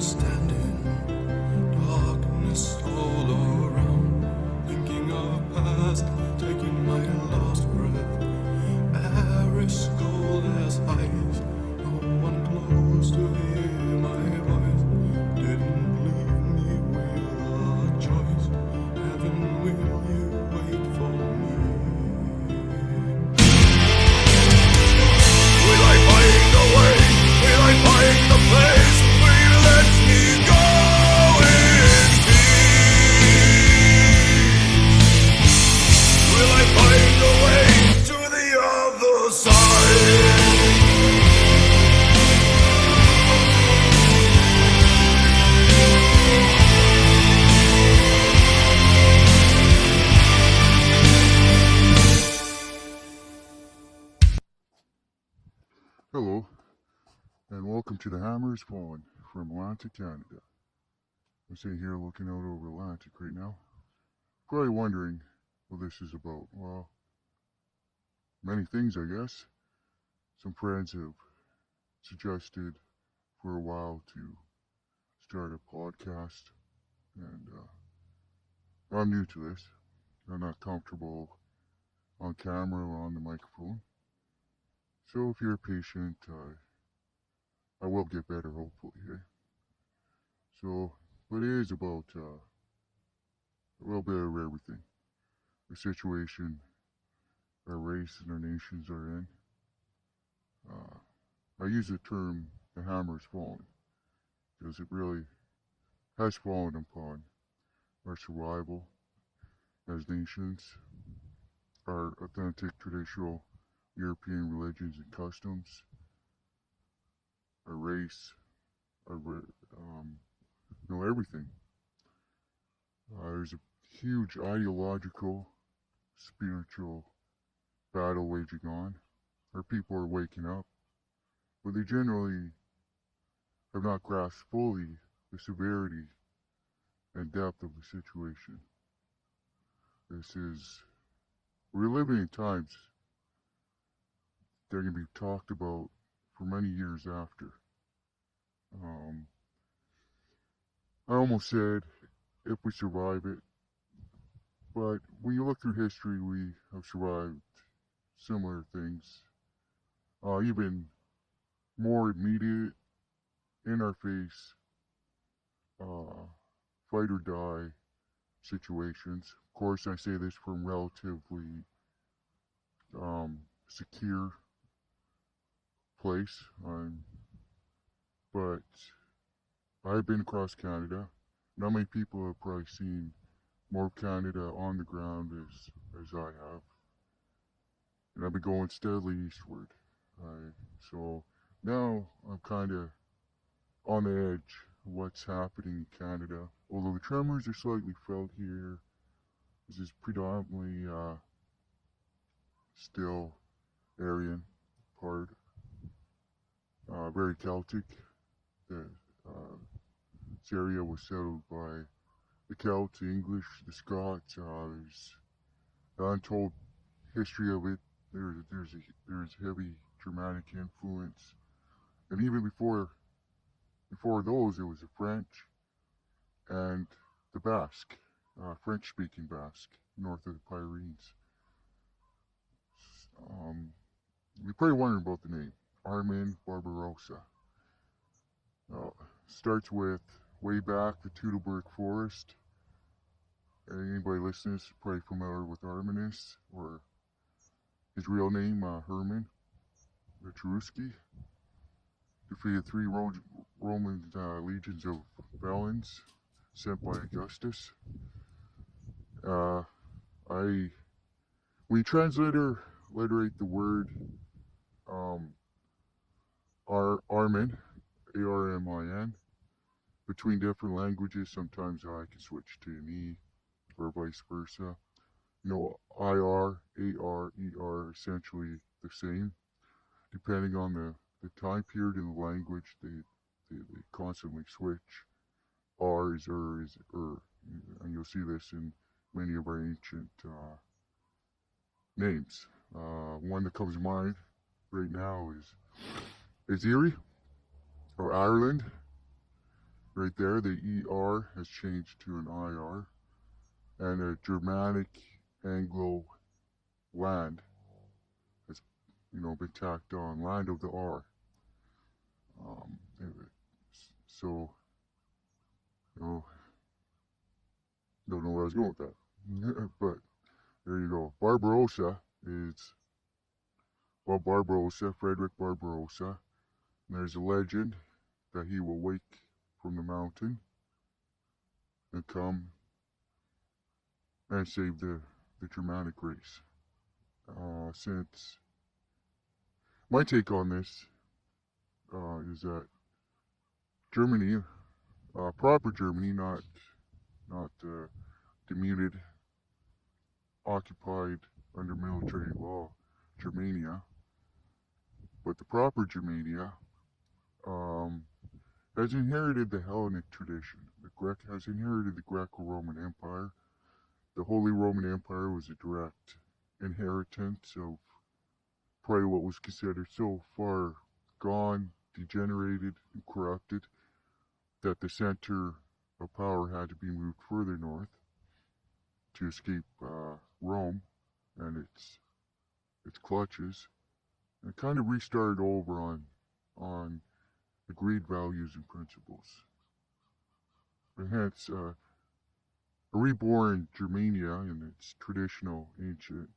standing, darkness all around, thinking of past, taking my last breath. Air is cold as ice, no one close to hear my voice. Didn't leave me with a choice. Heaven, will you wait for me? Will I find the way? Will I find the place? Will you let me go in peace? Will I find the way to the other side? Hello, and welcome to the Hammer is Falling from Atlantic, Canada. I'm sitting here looking out over Atlantic right now. Probably wondering what this is about. Well, many things, I guess. Some friends have suggested for a while to start a podcast, and I'm new to this. I'm not comfortable on camera or on the microphone. So if you're patient, I will get better, hopefully. Eh? So, but it is about a little bit of everything. The situation our race and our nations are in. I use the term the hammer is falling because it really has fallen upon our survival as nations, our authentic traditional European religions and customs, our race, our everything. There's a huge ideological, spiritual battle waging on. Our people are waking up, but they generally have not grasped fully the severity and depth of the situation. We're living in times that can be talked about for many years after. I almost said if we survive it, but when you look through history, we have survived similar things, even more immediate, in our face, fight or die situations. Of course, I say this from relatively secure place, but I've been across Canada. Not many people have probably seen more Canada on the ground as I have, and I've been going steadily eastward. So now I'm kind of on the edge of what's happening in Canada. Although the tremors are slightly felt here, this is predominantly still Aryan part, very Celtic. This area was settled by the Celts, the English, the Scots. There's the untold history of it. There's heavy Germanic influence, and even before those, it was the French and the Basque, French-speaking Basque, north of the Pyrenees. You're probably wondering about the name, Aryan Barbarossa. Starts with way back the Teutoburg Forest. Anybody listening is probably familiar with Arminius, or his real name, Herman Cherusci. Defeated 3 Roman legions of felons sent by Augustus. When you transliterate the word Armin, A-R-M-I-N, between different languages, sometimes I can switch to an E, or vice versa. I-R, A-R, E-R, essentially the same. Depending on the time period and the language, they constantly switch. R is is and you'll see this in many of our ancient names. One that comes to mind right now is Erie, or Ireland. right there, the ER has changed to an IR, and a Germanic Anglo land has, been tacked on, land of the R. So, don't know where I was going with that. But there you go. Barbarossa is, Barbarossa, Frederick Barbarossa. And there's a legend that he will wake from the mountain and come and save the Germanic race. Since my take on this is that Germany, proper Germany, not denuded, occupied under military law Germania, but the proper Germania has inherited the Hellenic tradition. Has inherited the Greco-Roman Empire. The Holy Roman Empire was a direct inheritance of probably what was considered so far gone, degenerated, and corrupted that the center of power had to be moved further north to escape Rome and its clutches, and kind of restart over on agreed values and principles. And hence, a reborn Germania in its traditional ancient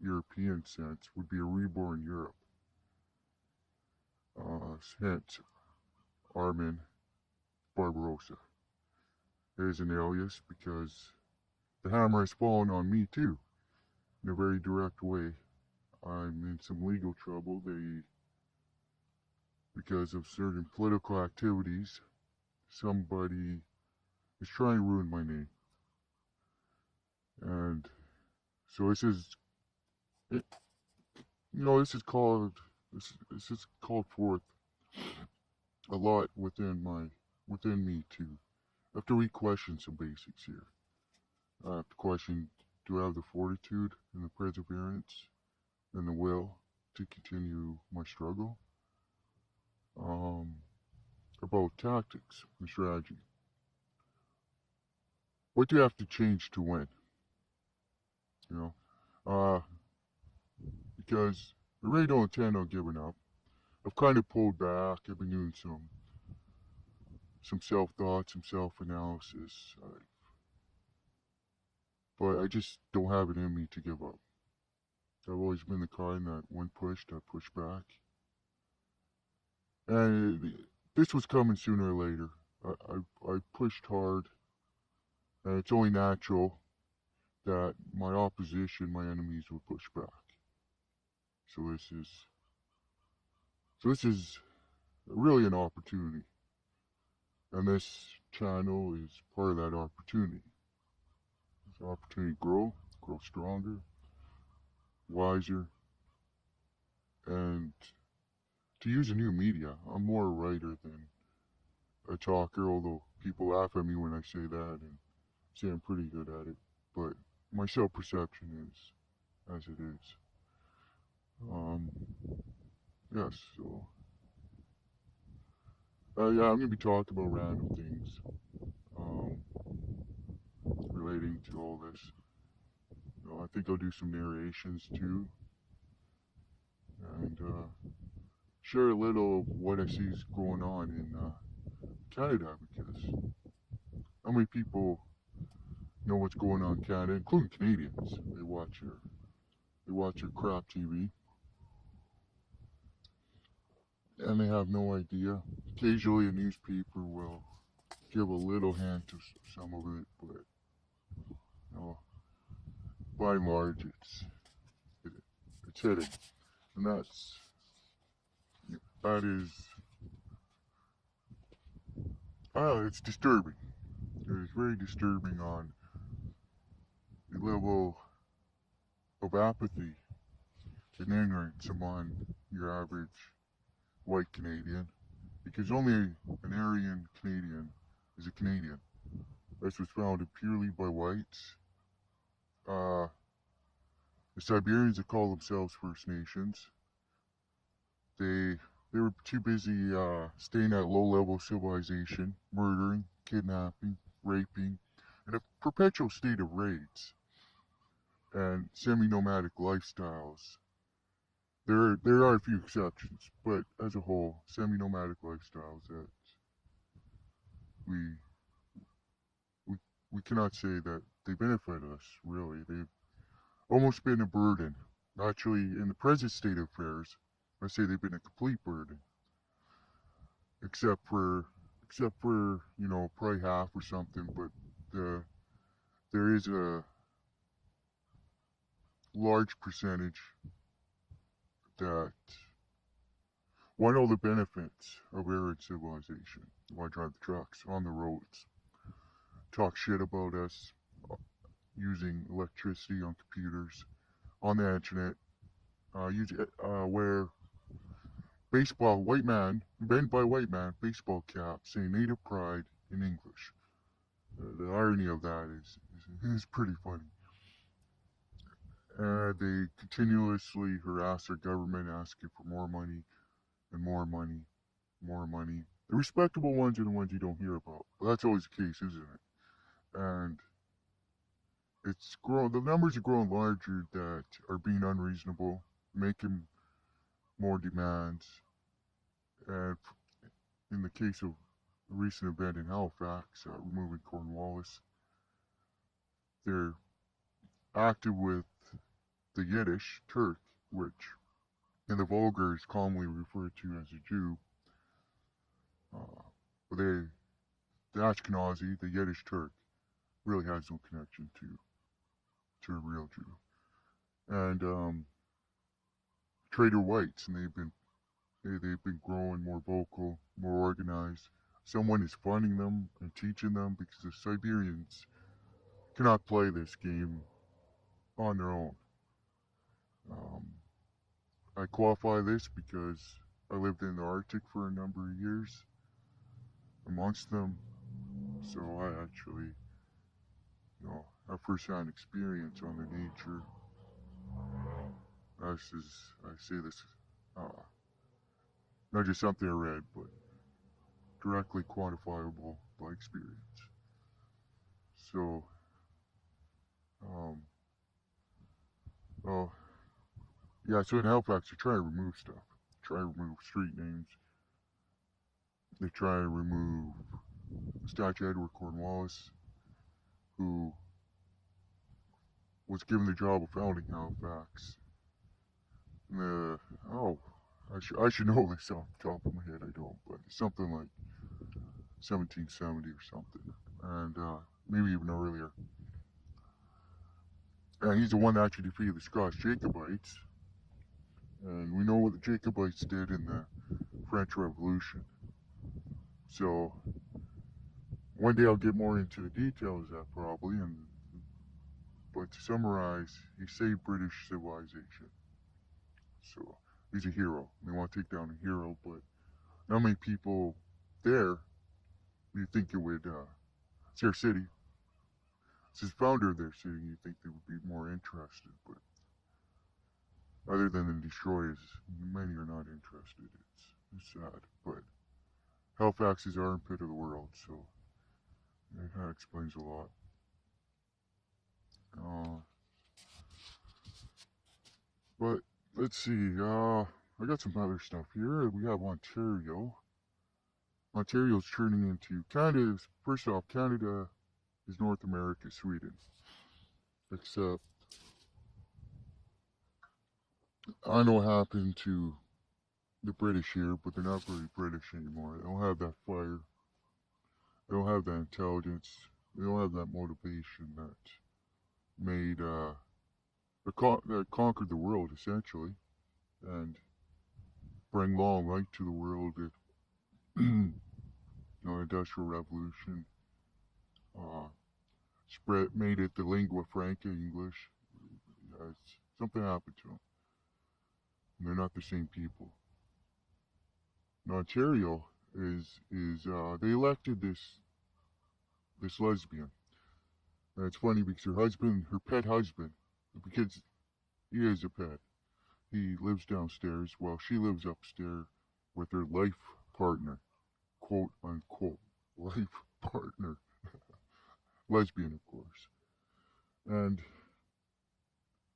European sense would be a reborn Europe. Hence, Aryan Barbarossa is an alias because the hammer has fallen on me too, in a very direct way. I'm in some legal trouble. Because of certain political activities, somebody is trying to ruin my name. And so this is called forth a lot within me to have to re-question some basics here. I have to question, do I have the fortitude and the perseverance and the will to continue my struggle? About tactics and strategy. What do you have to change to win? Because I really don't intend on giving up. I've kind of pulled back. I've been doing some self-thought, some self-analysis. But I just don't have it in me to give up. I've always been the kind that when pushed, I push back. And this was coming sooner or later. I pushed hard, and it's only natural that my opposition, my enemies, would push back. So this is really an opportunity, and this channel is part of that opportunity. It's an opportunity to grow stronger, wiser, and to use a new media. I'm more a writer than a talker, although people laugh at me when I say that and say I'm pretty good at it. But my self-perception is as it is. Yes, so I'm going to be talking about random things relating to all this. I think I'll do some narrations too, and share a little of what I see is going on in Canada, because how many people know what's going on in Canada, including Canadians? They watch your crap TV, and they have no idea. Occasionally a newspaper will give a little hint to some of it, but by and large it's hitting, and that is it's disturbing. It's very disturbing on the level of apathy and ignorance among your average white Canadian, because only an Aryan Canadian is a Canadian. This was founded purely by whites. The Siberians that call themselves First Nations, they They were too busy staying at low-level civilization, murdering, kidnapping, raping, in a perpetual state of raids and semi-nomadic lifestyles. There are a few exceptions, but as a whole, semi-nomadic lifestyles that we we we cannot say that they benefit us really. They've almost been a burden. Actually, in the present state of affairs, I say they've been a complete burden, except for probably half or something. But the there is a large percentage that want all the benefits of Aryan civilization. Want to drive the trucks on the roads, talk shit about us using electricity on computers, on the internet, wear baseball, white man, bent by white man, baseball cap, saying native pride in English. The irony of that is pretty funny. They continuously harass our government, asking for more money and more money, more money. The respectable ones are the ones you don't hear about. Well, that's always the case, isn't it? And it's grown. The numbers are growing larger that are being unreasonable, making more demands. And in the case of a recent event in Halifax, removing Cornwallis, they're active with the Yiddish Turk, which in the vulgar is commonly referred to as a Jew. But the Ashkenazi, the Yiddish Turk, really has no connection to a real Jew. And trader whites, and they've been growing more vocal, more organized. Someone is funding them and teaching them because the Siberians cannot play this game on their own. I qualify this because I lived in the Arctic for a number of years amongst them, so I actually, have first-hand experience on the nature. I say this, not just something I read, but directly quantifiable by experience. So, so in Halifax, they try to remove stuff. They try to remove street names. They try to remove Statue Edward Cornwallis, who was given the job of founding Halifax. I should know this off the top of my head. I don't, but it's something like 1770 or something, and maybe even earlier. And he's the one that actually defeated the Scotch Jacobites. And we know what the Jacobites did in the French Revolution. So one day I'll get more into the details of that probably. But to summarize, he saved British civilization. So he's a hero. They want to take down a hero, but not many people there. You think it would? It's their city. It's the founder of their city. You think they would be more interested, but other than the destroyers, many are not interested. It's sad, but Halifax is the armpit of the world, so that explains a lot. But let's see. I got some other stuff here. We have Ontario. Ontario's turning into Canada's. First off, Canada is North America, Sweden. Except I know what happened to the British here, but they're not very British anymore. They don't have that fire. They don't have that intelligence. They don't have that motivation that made that conquered the world essentially, and bring long light to the world. Industrial revolution made it the lingua franca English. Something happened to them. And they're not the same people. In Ontario they elected this lesbian. And it's funny because her pet husband, because he is a pet, he lives downstairs while she lives upstairs with her life partner, quote unquote, life partner, lesbian, of course. And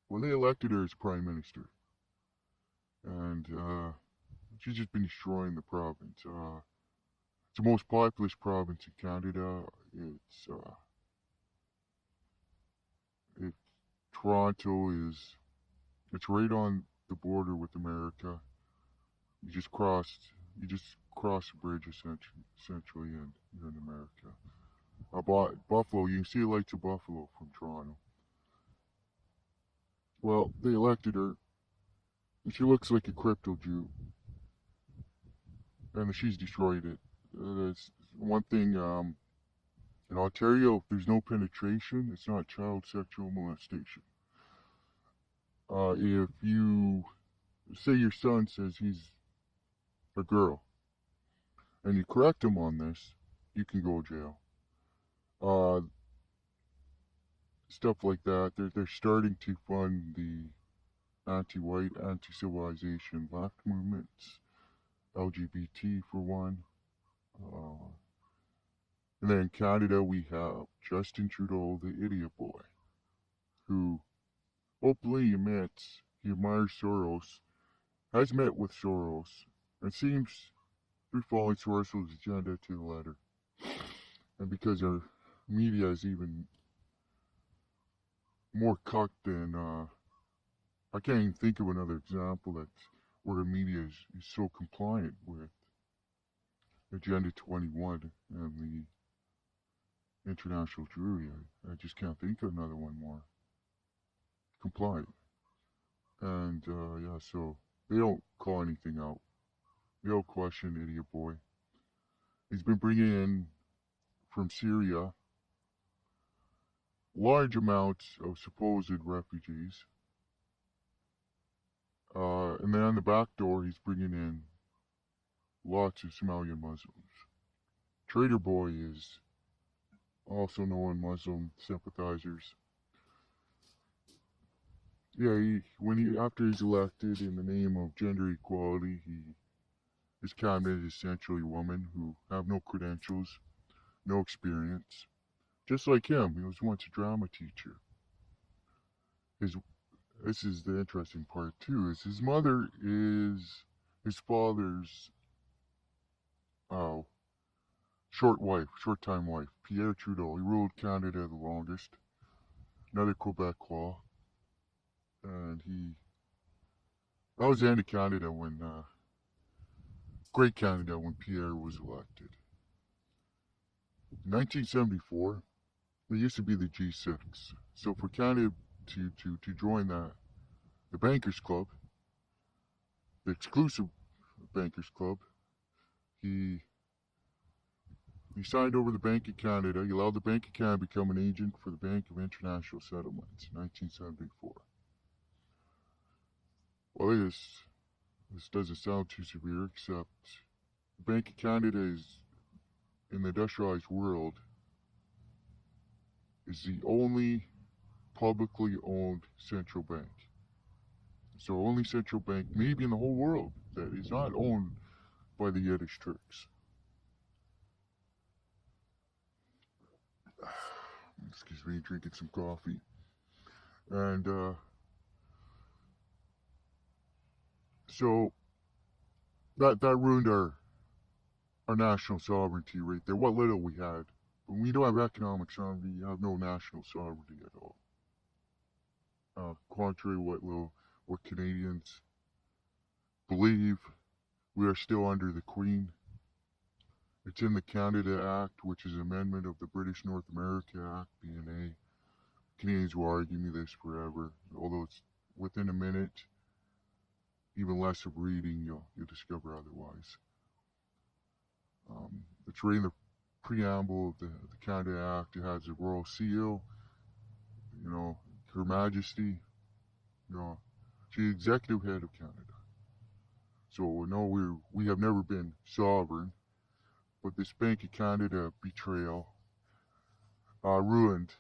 well, they elected her as prime minister, and she's just been destroying the province. It's the most populous province in Canada. It Toronto is. It's right on the border with America. You just cross the bridge essentially, and you're in America. Buffalo, you can see the lights of Buffalo from Toronto. Well, they elected her. She looks like a crypto Jew, and she's destroyed it. That's one thing. In Ontario, if there's no penetration, it's not child sexual molestation. If you say your son says he's a girl, and you correct him on this, you can go to jail. Stuff like that. They're starting to fund the anti-white, anti-civilization left movements, LGBT for one. And then in Canada, we have Justin Trudeau, the idiot boy, who openly admits he admires Soros, has met with Soros, and seems to be following Soros' agenda to the letter. And because our media is even more cucked than, I can't even think of another example that's where the media is so compliant with Agenda 21 and the international Jewry. I just can't think of another one more compliant. And yeah, so they don't call anything out. They don't question idiot boy. He's been bringing in from Syria large amounts of supposed refugees. And then on the back door, he's bringing in lots of Somalian Muslims. Trader Boy is also known Muslim sympathizers. Yeah, after he's elected in the name of gender equality, his cabinet is essentially women who have no credentials, no experience. Just like him, he was once a drama teacher. This is the interesting part too, is his mother is his father's short-time wife, Pierre Trudeau. He ruled Canada the longest, another Quebecois, and that was the end of Canada when, Great Canada, when Pierre was elected. In 1974, there used to be the G6. So for Canada to join the Bankers Club, the exclusive Bankers Club, he signed over the Bank of Canada. He allowed the Bank of Canada to become an agent for the Bank of International Settlements in 1974. Well, this doesn't sound too severe, except the Bank of Canada is, in the industrialized world, is the only publicly owned central bank. So only central bank, maybe in the whole world, that is not owned by the Yiddish Turks. Excuse me, drinking some coffee. And so that ruined our national sovereignty right there. What little we had. When we don't have economic sovereignty, you have no national sovereignty at all. Contrary to what Canadians believe, we are still under the Queen. It's in the Canada Act, which is an amendment of the British North America Act, BNA. Canadians will argue me this forever, although it's within a minute, even less of reading, you'll discover otherwise. It's right in the preamble of the Canada Act. It has a royal seal, Her Majesty, she's the executive head of Canada. So no, we have never been sovereign, but this Bank of Canada betrayal ruined,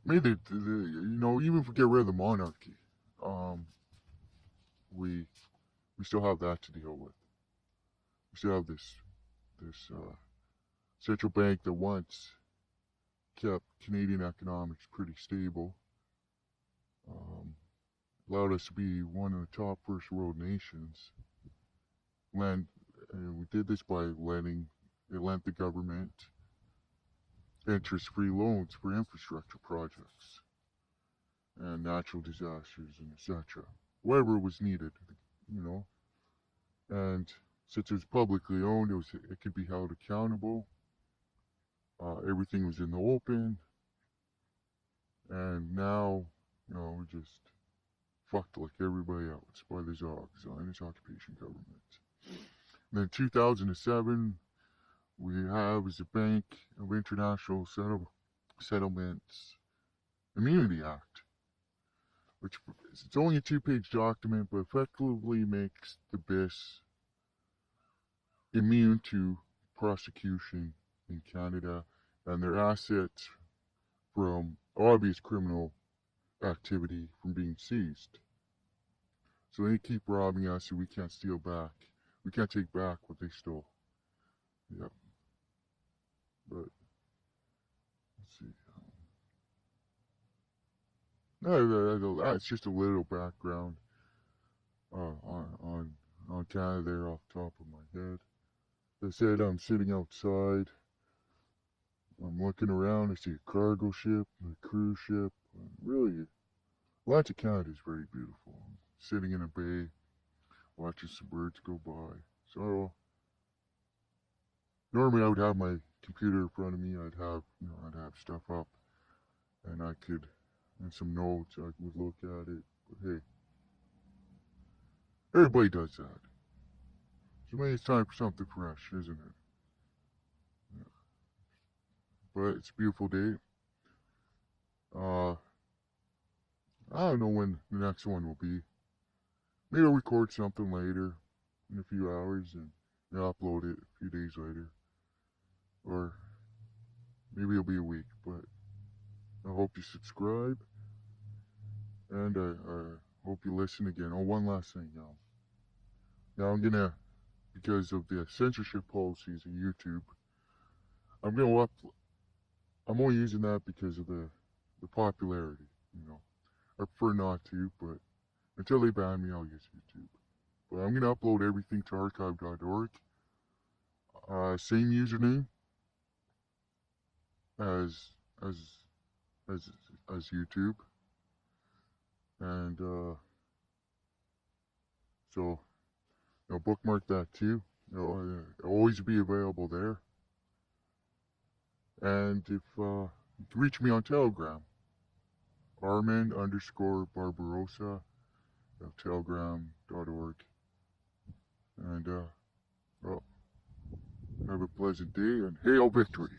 made it, even if we get rid of the monarchy, we still have that to deal with. We still have this central bank that once kept Canadian economics pretty stable, allowed us to be one of the top first world nations. And we did this by lent the government interest-free loans for infrastructure projects and natural disasters and etc. Whatever was needed, And since it was publicly owned, it could be held accountable. Everything was in the open, and now, we're just fucked like everybody else by the Zionist occupation government. And then 2007, we have as a Bank of International Settlements Immunity Act, which it's only a 2-page document, but effectively makes the BIS immune to prosecution in Canada and their assets from obvious criminal activity from being seized. So they keep robbing us and we can't steal back. We can't take back what they stole. Yep. But let's see. It's just a little background on Canada there off the top of my head. As I said, I'm sitting outside. I'm looking around. I see a cargo ship, a cruise ship. Really, Atlantic Canada is very beautiful. I'm sitting in a bay, watching some birds go by. So normally I would have my computer in front of me. I'd have stuff up, and some notes. I would look at it. But hey, everybody does that. So maybe it's time for something fresh, isn't it? Yeah. But it's a beautiful day. I don't know when the next one will be. Maybe I'll record something later in a few hours and upload it a few days later. Or maybe it'll be a week, but I hope you subscribe. And I hope you listen again. Oh, one last thing now. Now I'm gonna, because of the censorship policies of YouTube, I'm only using that because of the popularity, I prefer not to, but until they ban me, I'll use YouTube. But I'm gonna upload everything to archive.org. Same username as YouTube. And so bookmark that too. It'll always be available there. And if you can reach me on Telegram, Armand_Barbarossa, telegram.org. And have a pleasant day and hail victory.